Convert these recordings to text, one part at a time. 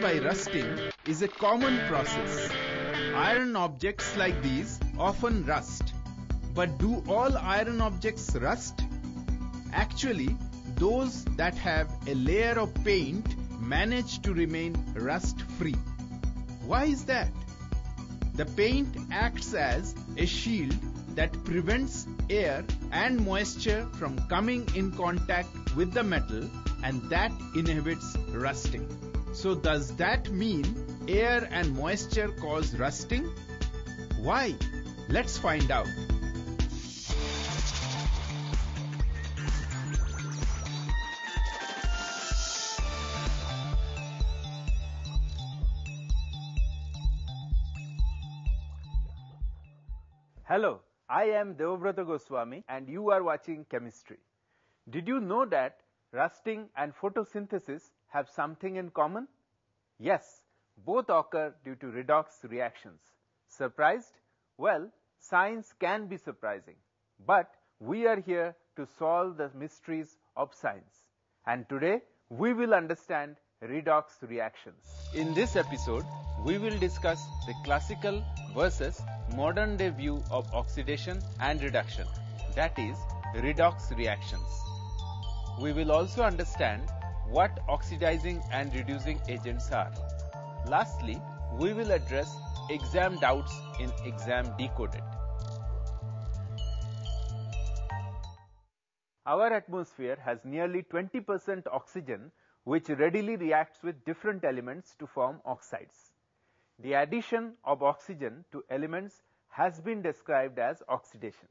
by rusting is a common process. Iron objects like these often rust. But do all iron objects rust? Actually, those that have a layer of paint manage to remain rust-free. Why is that? The paint acts as a shield that prevents air and moisture from coming in contact with the metal, and that inhibits rusting. So does that mean air and moisture cause rusting? Why? Let's find out. Hello, I am Devabrata Goswami and you are watching Chemistry. Did you know that rusting and photosynthesis have something in common? Yes, both occur due to redox reactions. Surprised? Well, science can be surprising, but we are here to solve the mysteries of science. And today, we will understand redox reactions. In this episode, we will discuss the classical versus modern day view of oxidation and reduction, that is, redox reactions. We will also understand what oxidizing and reducing agents are. Lastly, we will address exam doubts in Exam Decoded. Our atmosphere has nearly 20% oxygen, which readily reacts with different elements to form oxides. The addition of oxygen to elements has been described as oxidation.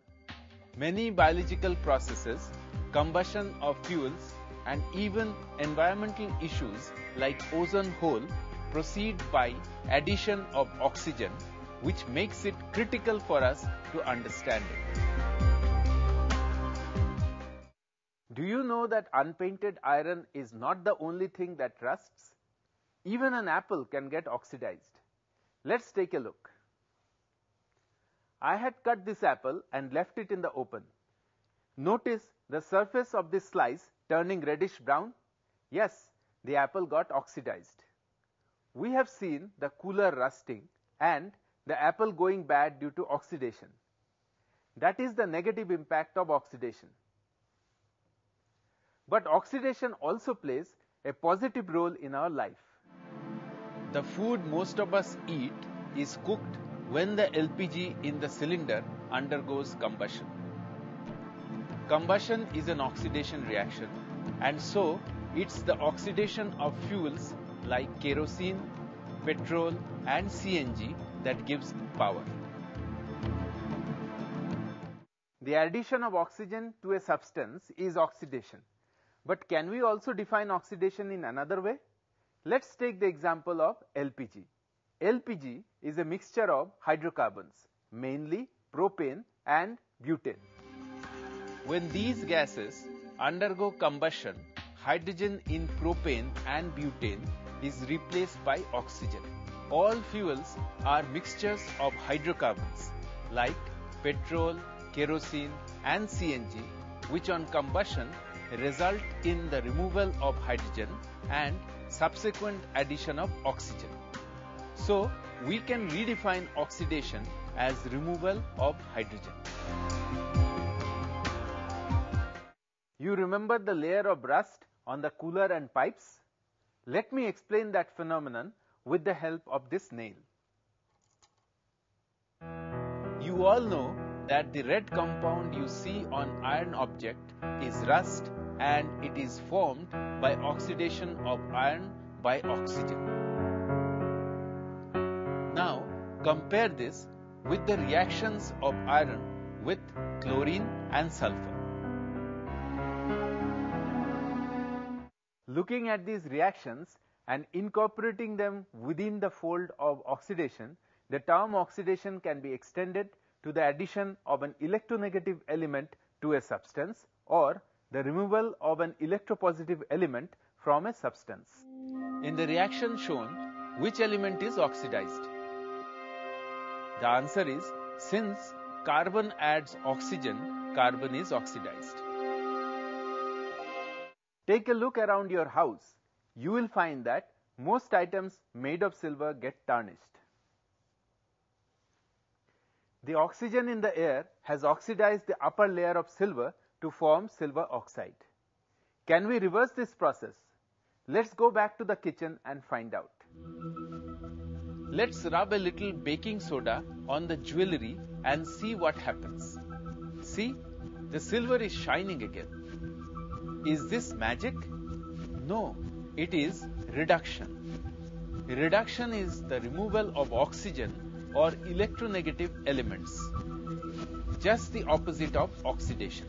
Many biological processes, combustion of fuels, and even environmental issues like ozone hole proceed by addition of oxygen, which makes it critical for us to understand it. Do you know that unpainted iron is not the only thing that rusts? Even an apple can get oxidized. Let's take a look. I had cut this apple and left it in the open. Notice the surface of this slice turning reddish brown? Yes, the apple got oxidized. We have seen the cooler rusting and the apple going bad due to oxidation. That is the negative impact of oxidation. But oxidation also plays a positive role in our life. The food most of us eat is cooked when the LPG in the cylinder undergoes combustion. Combustion is an oxidation reaction, and so it's the oxidation of fuels like kerosene, petrol, and CNG that gives power. The addition of oxygen to a substance is oxidation. But can we also define oxidation in another way? Let's take the example of LPG. LPG is a mixture of hydrocarbons, mainly propane and butane. When these gases undergo combustion, hydrogen in propane and butane is replaced by oxygen. All fuels are mixtures of hydrocarbons like petrol, kerosene, and CNG, which on combustion result in the removal of hydrogen and subsequent addition of oxygen. So, we can redefine oxidation as removal of hydrogen. You remember the layer of rust on the cooler and pipes? Let me explain that phenomenon with the help of this nail. You all know that the red compound you see on iron object is rust, and it is formed by oxidation of iron by oxygen. Now compare this with the reactions of iron with chlorine and sulfur. Looking at these reactions and incorporating them within the fold of oxidation, the term oxidation can be extended to the addition of an electronegative element to a substance or the removal of an electropositive element from a substance. In the reaction shown, which element is oxidized? The answer is, since carbon adds oxygen, carbon is oxidized. Take a look around your house. You will find that most items made of silver get tarnished. The oxygen in the air has oxidized the upper layer of silver to form silver oxide. Can we reverse this process? Let's go back to the kitchen and find out. Let's rub a little baking soda on the jewelry and see what happens. See, the silver is shining again. Is this magic? No, it is reduction. Reduction is the removal of oxygen or electronegative elements, just the opposite of oxidation.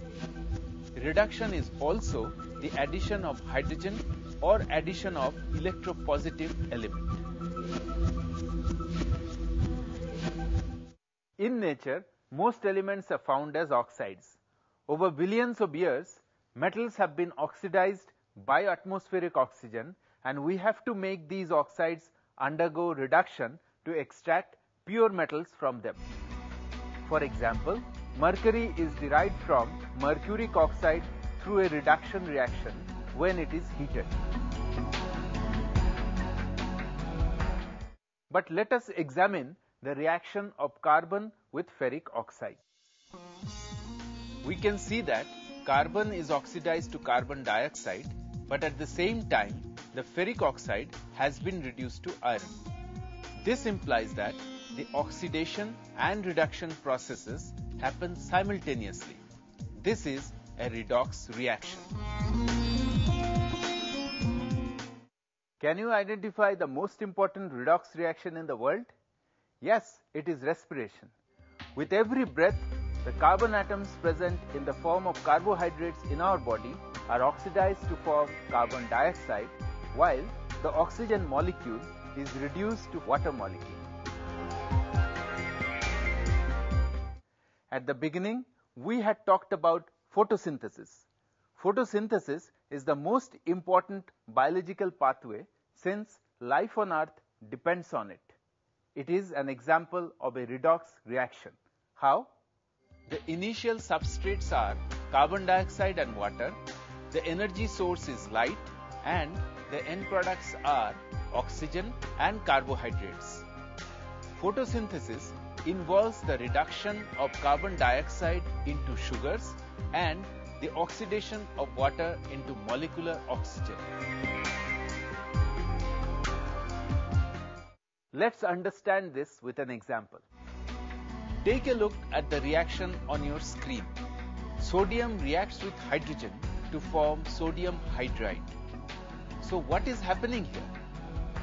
Reduction is also the addition of hydrogen or addition of electropositive element. In nature, most elements are found as oxides. Over billions of years, metals have been oxidized by atmospheric oxygen, and we have to make these oxides undergo reduction to extract pure metals from them. For example, mercury is derived from mercuric oxide through a reduction reaction when it is heated. But let us examine the reaction of carbon with ferric oxide. We can see that carbon is oxidized to carbon dioxide, but at the same time, the ferric oxide has been reduced to iron. This implies that the oxidation and reduction processes happen simultaneously. This is a redox reaction. Can you identify the most important redox reaction in the world? Yes, it is respiration. With every breath, the carbon atoms present in the form of carbohydrates in our body are oxidized to form carbon dioxide, while the oxygen molecule is reduced to water molecule. At the beginning, we had talked about photosynthesis. Photosynthesis is the most important biological pathway since life on Earth depends on it. It is an example of a redox reaction. How? The initial substrates are carbon dioxide and water, the energy source is light, and the end products are oxygen and carbohydrates. Photosynthesis involves the reduction of carbon dioxide into sugars and the oxidation of water into molecular oxygen. Let's understand this with an example. Take a look at the reaction on your screen. Sodium reacts with hydrogen to form sodium hydride. So what is happening here?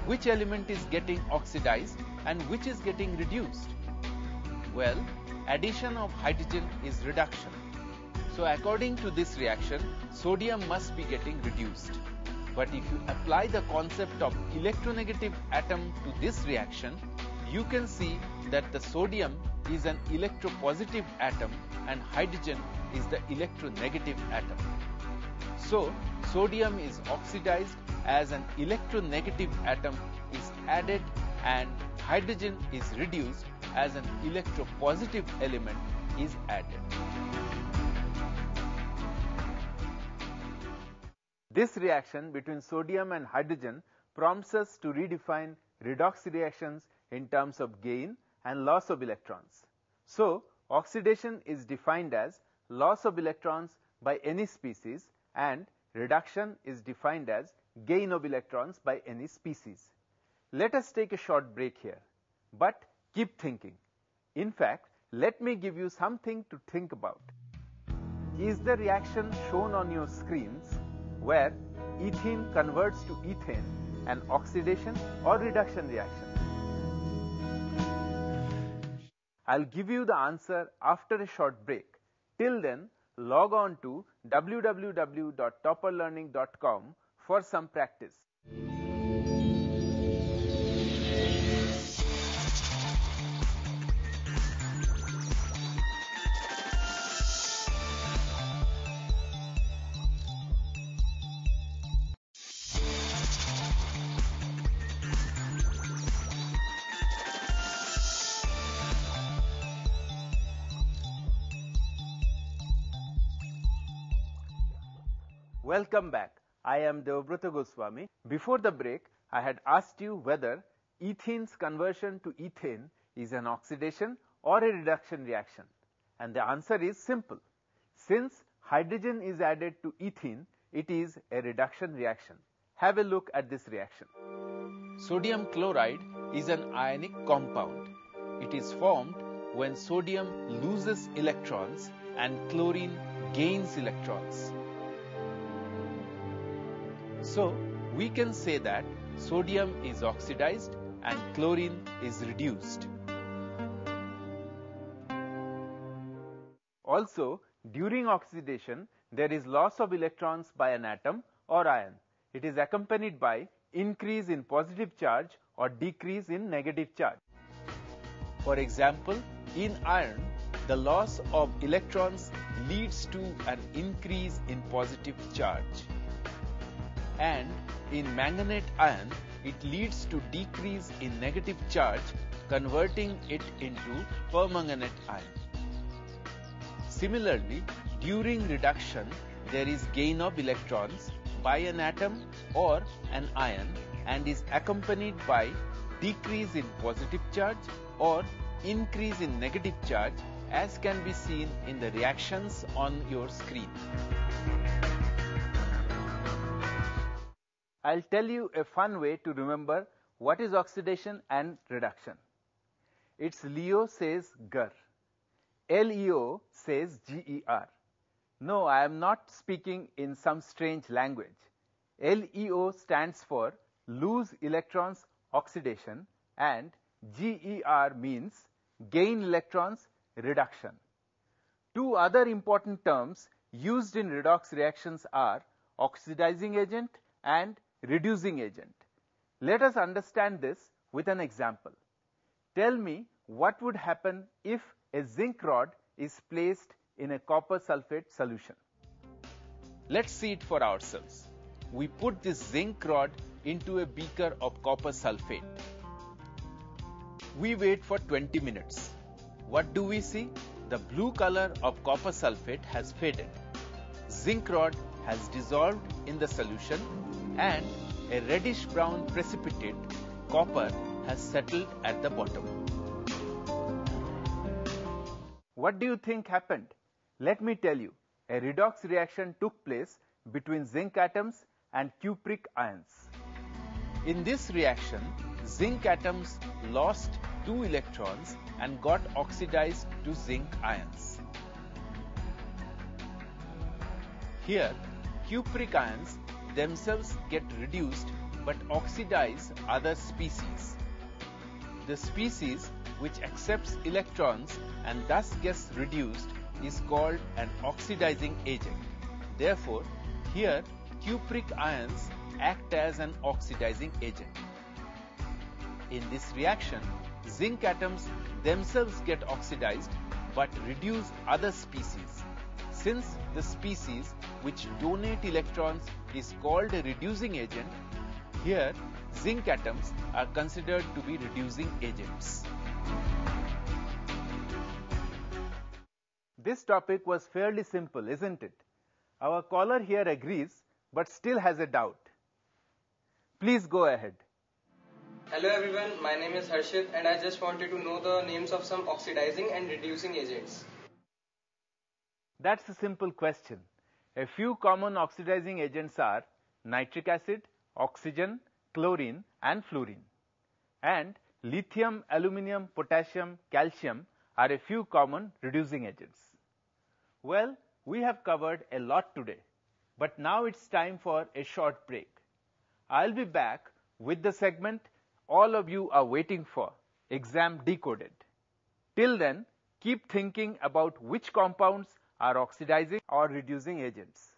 Which element is getting oxidized and which is getting reduced? Well, addition of hydrogen is reduction. So according to this reaction, sodium must be getting reduced. But if you apply the concept of electronegative atom to this reaction, you can see that the sodium is an electropositive atom and hydrogen is the electronegative atom. So, sodium is oxidized as an electronegative atom is added and hydrogen is reduced as an electropositive element is added. This reaction between sodium and hydrogen prompts us to redefine redox reactions in terms of gain and loss of electrons. So, oxidation is defined as loss of electrons by any species and reduction is defined as gain of electrons by any species. Let us take a short break here, but keep thinking. In fact, let me give you something to think about. Is the reaction shown on your screens where ethene converts to ethane an oxidation or reduction reaction? I'll give you the answer after a short break. Till then, log on to www.topperlearning.com for some practice. Welcome back. I am Devabrata Goswami. Before the break, I had asked you whether ethene's conversion to ethane is an oxidation or a reduction reaction. And the answer is simple. Since hydrogen is added to ethene, it is a reduction reaction. Have a look at this reaction. Sodium chloride is an ionic compound. It is formed when sodium loses electrons and chlorine gains electrons. So, we can say that sodium is oxidized and chlorine is reduced. Also, during oxidation, there is loss of electrons by an atom or ion. It is accompanied by increase in positive charge or decrease in negative charge. For example, in iron, the loss of electrons leads to an increase in positive charge. And in manganate iron, it leads to decrease in negative charge, converting it into permanganate ion. Similarly, during reduction, there is gain of electrons by an atom or an ion and is accompanied by decrease in positive charge or increase in negative charge, as can be seen in the reactions on your screen. I'll tell you a fun way to remember what is oxidation and reduction. It's Leo says GER. LEO says GER. No, I am not speaking in some strange language. LEO stands for lose electrons oxidation and GER means gain electrons reduction. Two other important terms used in redox reactions are oxidizing agent and reducing agent. Let us understand this with an example. Tell me what would happen if a zinc rod is placed in a copper sulfate solution. Let's see it for ourselves. We put this zinc rod into a beaker of copper sulfate. We wait for 20 minutes. What do we see? The blue color of copper sulfate has faded. Zinc rod has dissolved in the solution and a reddish brown precipitate, copper, has settled at the bottom. What do you think happened? Let me tell you. A redox reaction took place between zinc atoms and cupric ions. In this reaction, zinc atoms lost 2 electrons and got oxidized to zinc ions. Here, cupric ions themselves get reduced but oxidize other species. The species which accepts electrons and thus gets reduced is called an oxidizing agent. Therefore, here cupric ions act as an oxidizing agent. In this reaction, zinc atoms themselves get oxidized but reduce other species. Since the species which donate electrons is called a reducing agent, here zinc atoms are considered to be reducing agents. This topic was fairly simple, isn't it? Our caller here agrees but still has a doubt. Please go ahead. Hello everyone, my name is Harshit and I just wanted to know the names of some oxidizing and reducing agents. That's a simple question. A few common oxidizing agents are nitric acid, oxygen, chlorine and fluorine. And lithium, aluminium, potassium, calcium are a few common reducing agents. Well, we have covered a lot today, but now it's time for a short break. I'll be back with the segment all of you are waiting for, Exam Decoded. Till then, keep thinking about which compounds are oxidizing or reducing agents.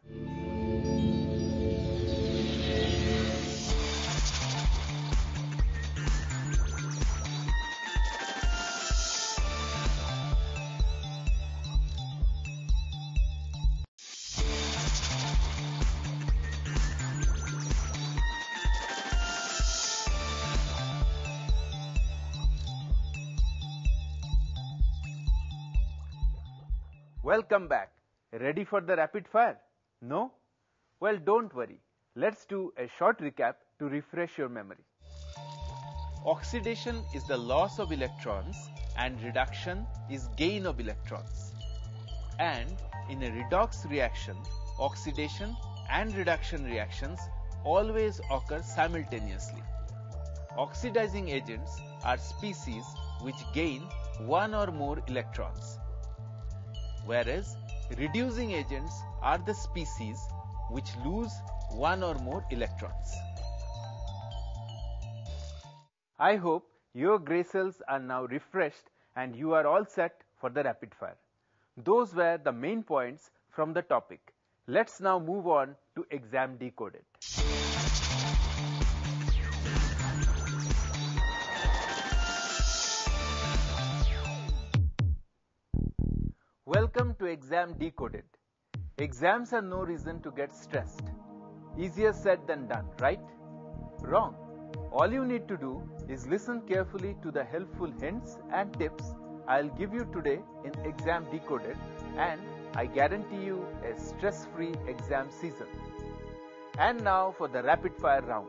Welcome back. Ready for the rapid fire? No? Well, don't worry. Let's do a short recap to refresh your memory. Oxidation is the loss of electrons and reduction is gain of electrons. And in a redox reaction, oxidation and reduction reactions always occur simultaneously. Oxidizing agents are species which gain one or more electrons, whereas reducing agents are the species which lose one or more electrons. I hope your gray cells are now refreshed and you are all set for the rapid fire. Those were the main points from the topic. Let's now move on to exam decoded. Welcome to exam decoded. Exams are no reason to get stressed. Easier said than done, right? Wrong. All you need to do is listen carefully to the helpful hints and tips I'll give you today in exam decoded, and I guarantee you a stress-free exam season. And now for the rapid fire round.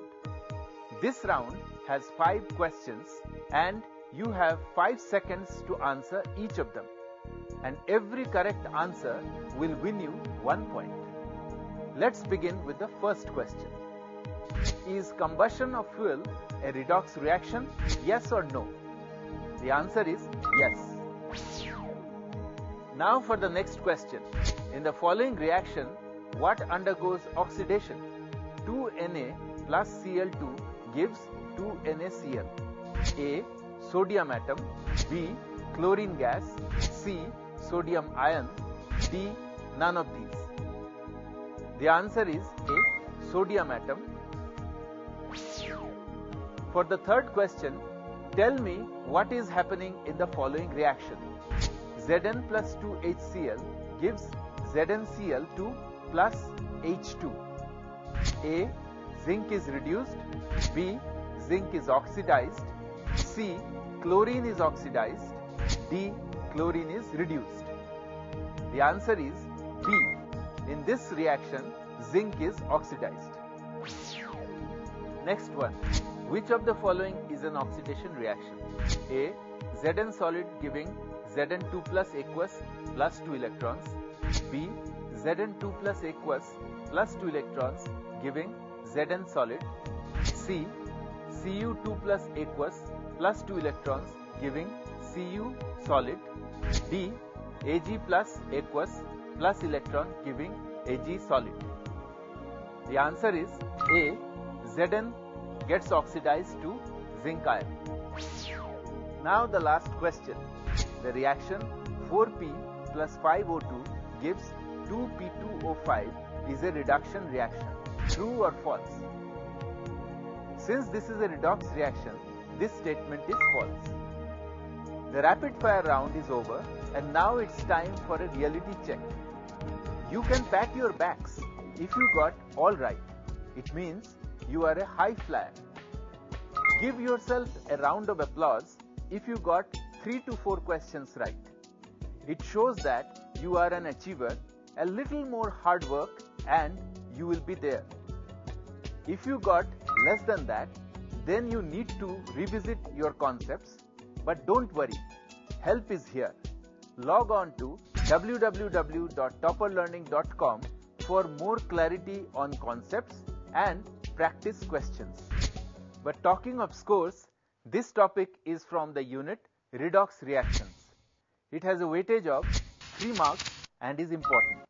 This round has 5 questions and you have 5 seconds to answer each of them. And every correct answer will win you 1 point. Let's begin with the first question. Is combustion of fuel a redox reaction? Yes or no? The answer is yes. Now for the next question. In the following reaction, what undergoes oxidation? 2Na plus Cl2 gives 2NaCl. A. Sodium atom. B. Chlorine gas. C. Sodium ion. D. None of these. The answer is A. Sodium atom. For the third question, tell me what is happening in the following reaction. Zn plus 2HCl gives ZnCl2 plus H2. A. Zinc is reduced. B. Zinc is oxidized. C. Chlorine is oxidized. D. Chlorine is reduced. The answer is B. In this reaction, zinc is oxidized. Next one. Which of the following is an oxidation reaction? A. Zn solid giving Zn2 plus aqueous plus 2 electrons. B. Zn2 plus aqueous plus 2 electrons giving Zn solid. C. Cu2 plus aqueous plus 2 electrons giving Cu solid. D. Ag plus aqueous plus electron giving Ag solid. The answer is A. Zn gets oxidized to zinc ion. Now the last question. The reaction 4P plus 5O2 gives 2P2O5 is a reduction reaction. True or false? Since this is a redox reaction, this statement is false. The rapid fire round is over and now it's time for a reality check. You can pat your backs if you got all right. It means you are a high flyer. Give yourself a round of applause if you got 3 to 4 questions right. It shows that you are an achiever, a little more hard work and you will be there. If you got less than that, then you need to revisit your concepts, but don't worry, help is here. Log on to www.topperlearning.com for more clarity on concepts and practice questions. But talking of scores, this topic is from the unit Redox Reactions. It has a weightage of 3 marks and is important.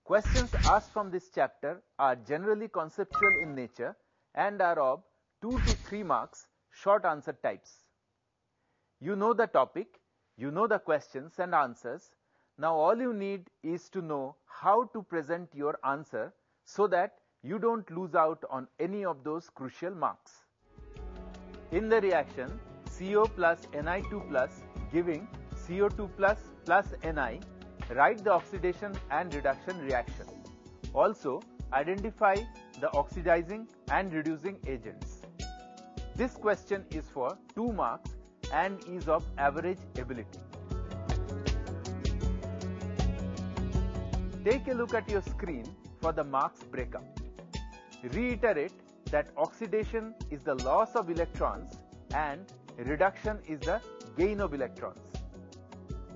Questions asked from this chapter are generally conceptual in nature and are of 2 to 3 marks, short answer types. You know the topic, you know the questions and answers. Now all you need is to know how to present your answer so that you don't lose out on any of those crucial marks. In the reaction, CO plus Ni2 plus giving CO2 plus Ni, write the oxidation and reduction reaction. Also, identify the oxidizing and reducing agents. This question is for 2 marks and is of average ability. Take a look at your screen for the marks breakup. Reiterate that oxidation is the loss of electrons and reduction is the gain of electrons.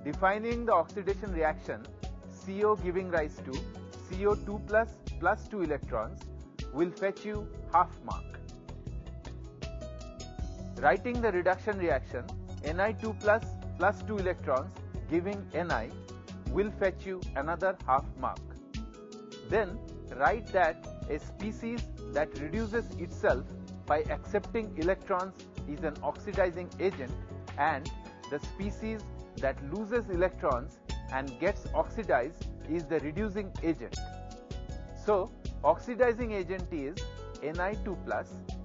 Defining the oxidation reaction, CO giving rise to CO2 plus 2 electrons will fetch you half mark. Writing the reduction reaction, Ni2 plus 2 electrons giving Ni will fetch you another half mark. Then write that a species that reduces itself by accepting electrons is an oxidizing agent, and the species that loses electrons and gets oxidized is the reducing agent. So, oxidizing agent is Ni2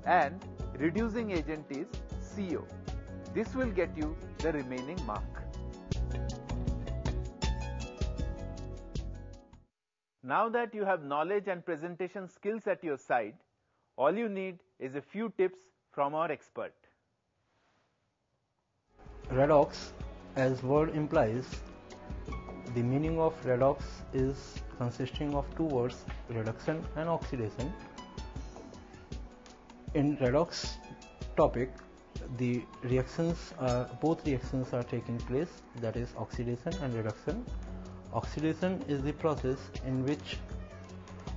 and reducing agent is CO. This will get you the remaining mark. Now that you have knowledge and presentation skills at your side, all you need is a few tips from our expert. Redox, as word implies, the meaning of redox is consisting of two words, reduction and oxidation. In redox topic, the both reactions are taking place, that is oxidation and reduction. Oxidation is the process in which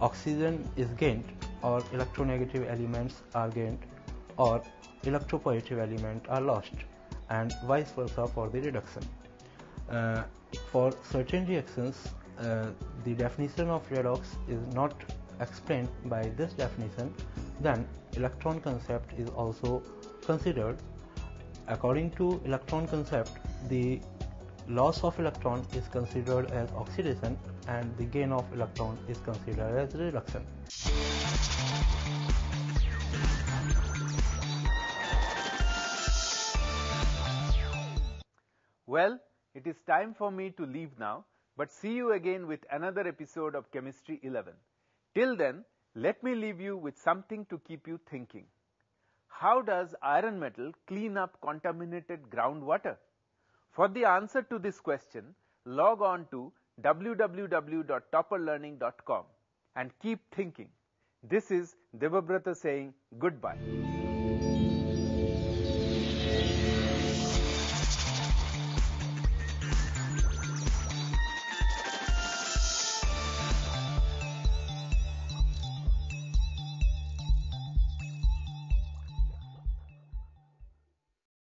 oxygen is gained, or electronegative elements are gained, or electropositive elements are lost, and vice versa for the reduction. For certain reactions, the definition of redox is not explained by this definition, then electron concept is also considered. According to electron concept, the loss of electron is considered as oxidation and the gain of electron is considered as reduction. Well, it is time for me to leave now, but see you again with another episode of Chemistry 11. Till then, let me leave you with something to keep you thinking. How does iron metal clean up contaminated groundwater? For the answer to this question, log on to www.topperlearning.com and keep thinking. This is Devabrata saying goodbye.